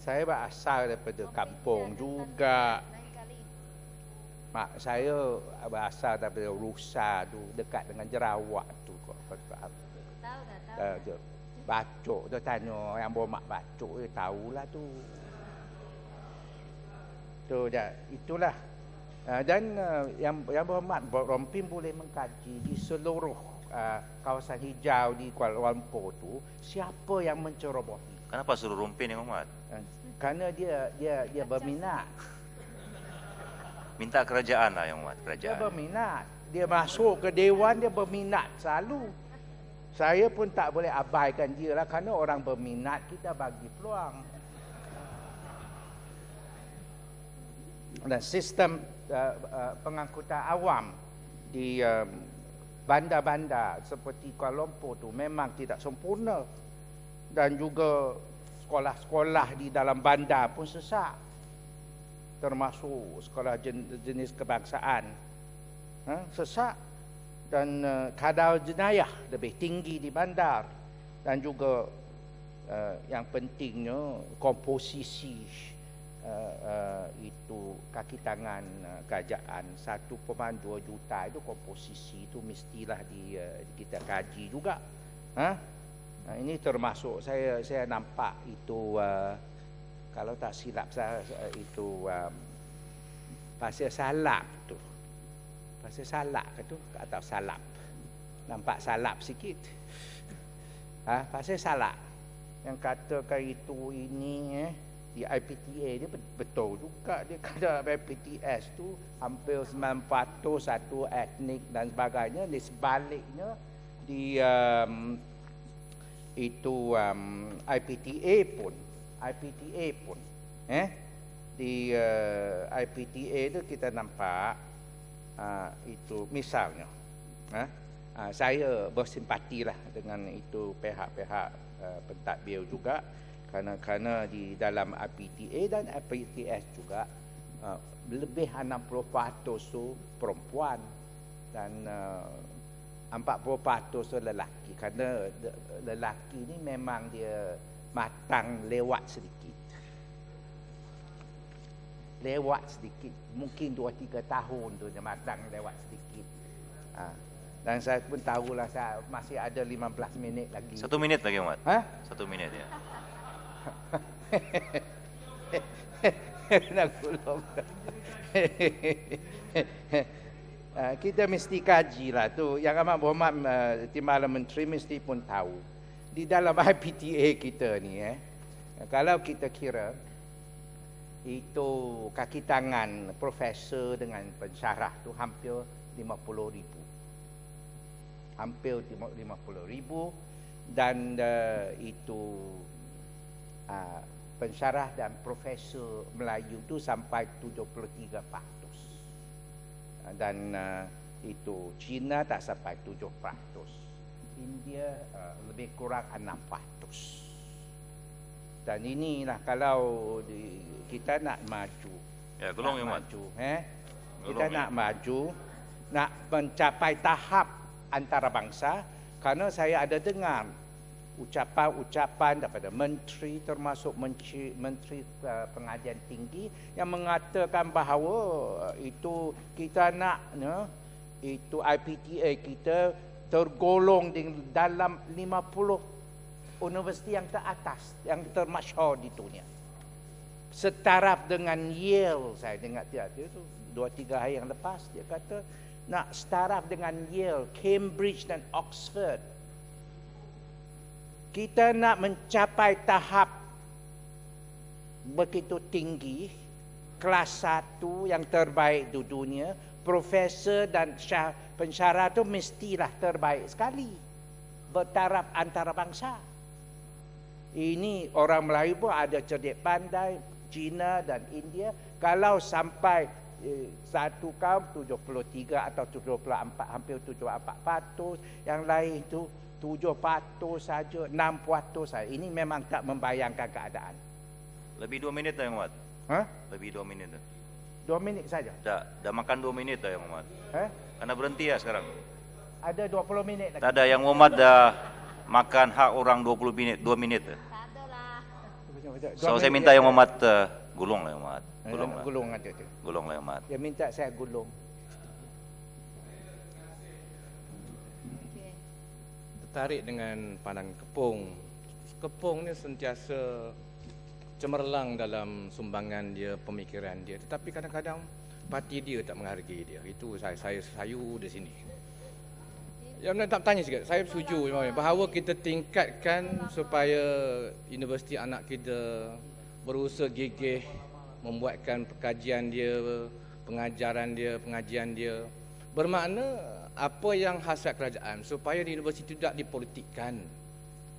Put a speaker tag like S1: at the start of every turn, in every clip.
S1: Saya berasal daripada kampung juga. Mak saya berasal daripada Rusa tu, dekat dengan Jerawat tu kok. Tahu. Bacok tu tanya yang bermak bacok dia tahulah tu. Tu dah itulah. Dan yang berhormat Rompin boleh mengkaji di seluruh kawasan hijau di Kuala Lumpur tu siapa yang mencerobohi.
S2: Kenapa suruh Rompin yang hormat?
S1: Kerana dia berminat.
S2: Minta kerajaan lah yang hormat, kerajaan.
S1: Dia berminat. Dia masuk ke dewan dia berminat selalu. Saya pun tak boleh abaikan dia lah kerana orang berminat kita bagi peluang. Dan sistem pengangkutan awam di bandar-bandar seperti Kuala Lumpur tu memang tidak sempurna. Dan juga sekolah-sekolah di dalam bandar pun sesak. Termasuk sekolah jenis kebangsaan. Sesak. Dan kadar jenayah lebih tinggi di bandar. Dan juga yang pentingnya komposisi itu kaki tangan kerajaan 1.2 juta itu komposisi itu mestilah kita kaji juga. Ini termasuk saya nampak itu kalau tak silap saya itu pasir salap tu. Pasir salap ke tu atau salap. Nampak salap sikit. Pasir salap yang katakan itu ini di IPTA dia betul juga dia kata IPTS tu hampir 900 satu etnik dan sebagainya. Di sebaliknya di IPTA pun di IPTA tu kita nampak itu misalnya saya bersimpatilah dengan itu pihak-pihak pentadbir juga kerana di dalam IPTA dan IPTS juga lebih 60% tu perempuan dan 40% tu lelaki. Kerana lelaki ni memang dia matang lewat sedikit. Mungkin 2-3 tahun tu dia matang lewat sedikit. Dan saya pun tahulah saya masih ada 15 minit lagi.
S2: 1 minit lagi, Mat. 1 minit ya.
S1: Kita mesti kaji lah tu. Yang amat berhormat Timbalan Menteri mesti pun tahu. Di dalam IPTA kita ni kalau kita kira itu kaki tangan profesor dengan pensyarah tu hampir 50,000. Hampir 50,000 dan itu pensyarah dan profesor Melayu tu sampai 73%. Dan itu Cina tak sampai 7%. India lebih kurang 6%. Dan inilah kalau kita nak maju.
S2: Ya, golong ya, Mat.
S1: Kita nak maju, nak mencapai tahap antarabangsa, kerana saya ada dengar ucapan-ucapan daripada menteri termasuk menteri pengajian tinggi yang mengatakan bahawa itu kita nak itu IPTA kita tergolong di dalam 50 universiti yang teratas, yang termasyhur di dunia. Setaraf dengan Yale, saya dengar dia tu 2-3 hari yang lepas dia kata nak setaraf dengan Yale, Cambridge dan Oxford. Kita nak mencapai tahap begitu tinggi, kelas 1 yang terbaik di dunia, profesor dan pensyarah itu mestilah terbaik sekali, bertaraf antarabangsa. Ini orang Melayu pun ada cerdik pandai, Cina dan India. Kalau sampai satu kaum 73 atau 74, hampir 74%, yang lain itu 7% saja, 6% saja. Ini memang tak membayangkan keadaan.
S2: Lebih 2 minit dah, Yang Mat. Lebih 2 minit dah.
S1: 2 minit saja?
S2: Dah makan 2 minit dah, Yang Mat. Karena berhenti ya sekarang.
S1: Ada 20 minit lagi.
S2: Tak ada, Yang Muhammad dah makan hak orang 20 minit, 2 minit dah.
S3: Tak adalah.
S2: So saya minta Yang Hormat gulung lah Yang Hormat. Gulung lah.
S1: Gulung ada tu.
S2: Gulung lah Yang Hormat.
S1: Dia minta saya gulung.
S3: Tertarik dengan Padang Kepung. Kepung ni sentiasa cemerlang dalam sumbangan dia, pemikiran dia. Tetapi kadang-kadang parti dia tak menghargai dia. Itu saya sayu di sini. Yang nak tanya sikit, saya setuju bahawa kita tingkatkan supaya universiti anak kita berusaha gigih membuatkan pengajian dia. Bermakna apa yang hasrat kerajaan supaya di universiti tidak dipolitikkan.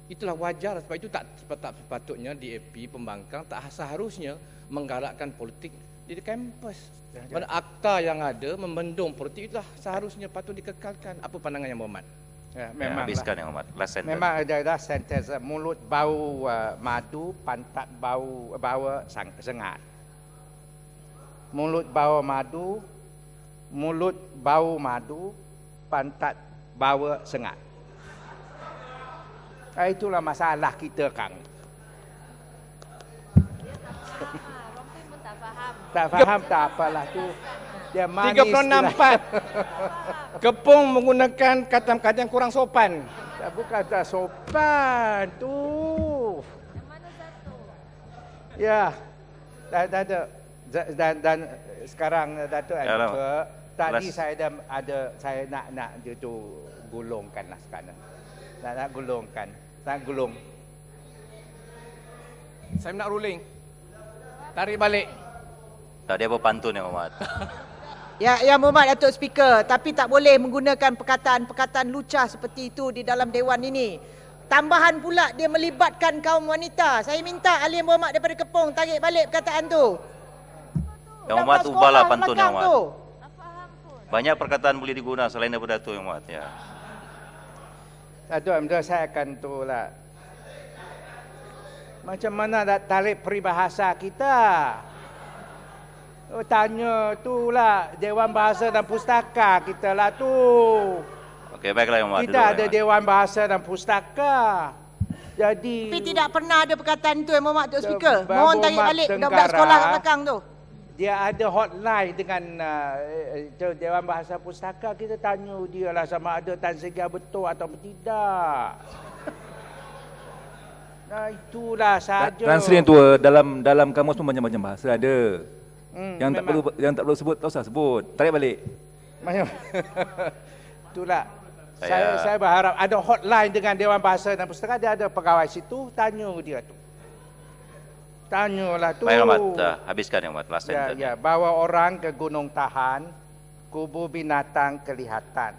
S3: Itulah wajar, sebab itu tak sepatutnya DAP Pembangkang tak seharusnya menggalakkan politik di kampus. Pada akta yang ada membendung politik itulah seharusnya patut dikekalkan. Apa pandangan Yang Berhormat?
S1: Ya, memang
S2: habiskan Yang Hormat. Last sentence.
S1: Memang ada sentence mulut bau madu, pantat bau sengat. Mulut bau madu, pantat bau sengat. Itulah masalah kita, Kang. Tak faham tak apalah tu. Dia manis.
S3: 364. Kepung menggunakan kata-kata yang kurang sopan.
S1: Bukan tak sopan tu. Ya. Dan sekarang Datuk Advocate, tadi saya nak dia tu gulungkanlah sekarang. Nak gulungkan. Nak gulung.
S3: Saya nak ruling. Tarik balik.
S2: Tak ada apa pantun Yang Hormat.
S4: Ya, Yang Berhormat Datuk Speaker, tapi tak boleh menggunakan perkataan-perkataan lucah seperti itu di dalam Dewan ini. Tambahan pula dia melibatkan kaum wanita. Saya minta Ahli Yang Berhormat daripada Kepung tarik balik perkataan tu.
S2: Yang Hormat ubahlah pantun Yang Hormat.
S4: Tu.
S2: Banyak perkataan boleh diguna selain daripada tu Yang Hormat. Ya.
S1: Datuk, saya akan tu lah. Macam mana nak tarik peribahasa kita? Tanya tu lah Dewan Bahasa dan Pustaka kita lah tu.
S2: Okey, baiklah Yang Hormat.
S1: Kita ada Dewan Bahasa dan Pustaka. Jadi
S4: Tapi tidak pernah ada perkataan itu Yang Berhormat Datuk Speaker. Mohon tarik balik budak-budak sekolah kat belakang tu.
S1: Dia ada hotline dengan Dewan Bahasa Pustaka. Kita tanya dia lah sama ada Tan Sri Khyar betul atau tidak. Nah, itulah saja.
S5: Tan Sri yang tua dalam kamus pun macam-macam bahasa ada. Yang tak perlu sebut tak usah sebut. Tarik balik.
S1: Itulah. Saya berharap ada hotline dengan Dewan Bahasa dan Pustaka. Dia ada pegawai situ, tanya dia tu. Tanyalah tu.
S2: Baik Hormat, habiskan Yang Hormat. Last sentence.
S1: Ya, bawa orang ke Gunung Tahan, kubu binatang kelihatan.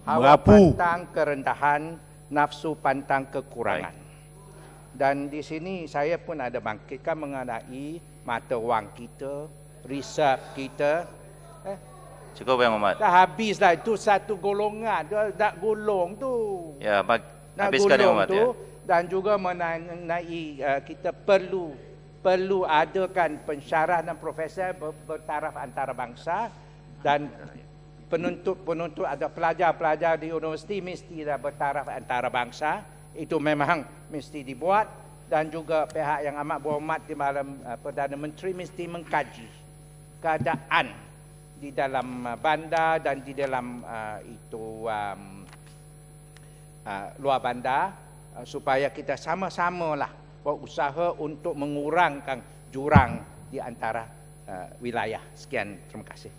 S1: Hawa pantang kerendahan, nafsu pantang kekurangan. Dan di sini saya pun ada bangkitkan mengenai mata wang kita, riset kita.
S2: Cukup Yang Hormat.
S1: Dah habislah itu satu golongan. Dia nak gulung tu.
S2: Ya, habiskan Yang Hormat. Ya.
S1: Dan juga mengenai kita perlu adakan pensyarah dan profesor bertaraf antarabangsa, dan penuntut ada pelajar-pelajar di universiti mesti dah bertaraf antarabangsa. Itu memang mesti dibuat, dan juga pihak yang amat berhormat di dalam Perdana Menteri mesti mengkaji keadaan di dalam bandar dan di dalam luar bandar, supaya kita sama-samalah berusaha untuk mengurangkan jurang di antara wilayah. Sekian, terima kasih.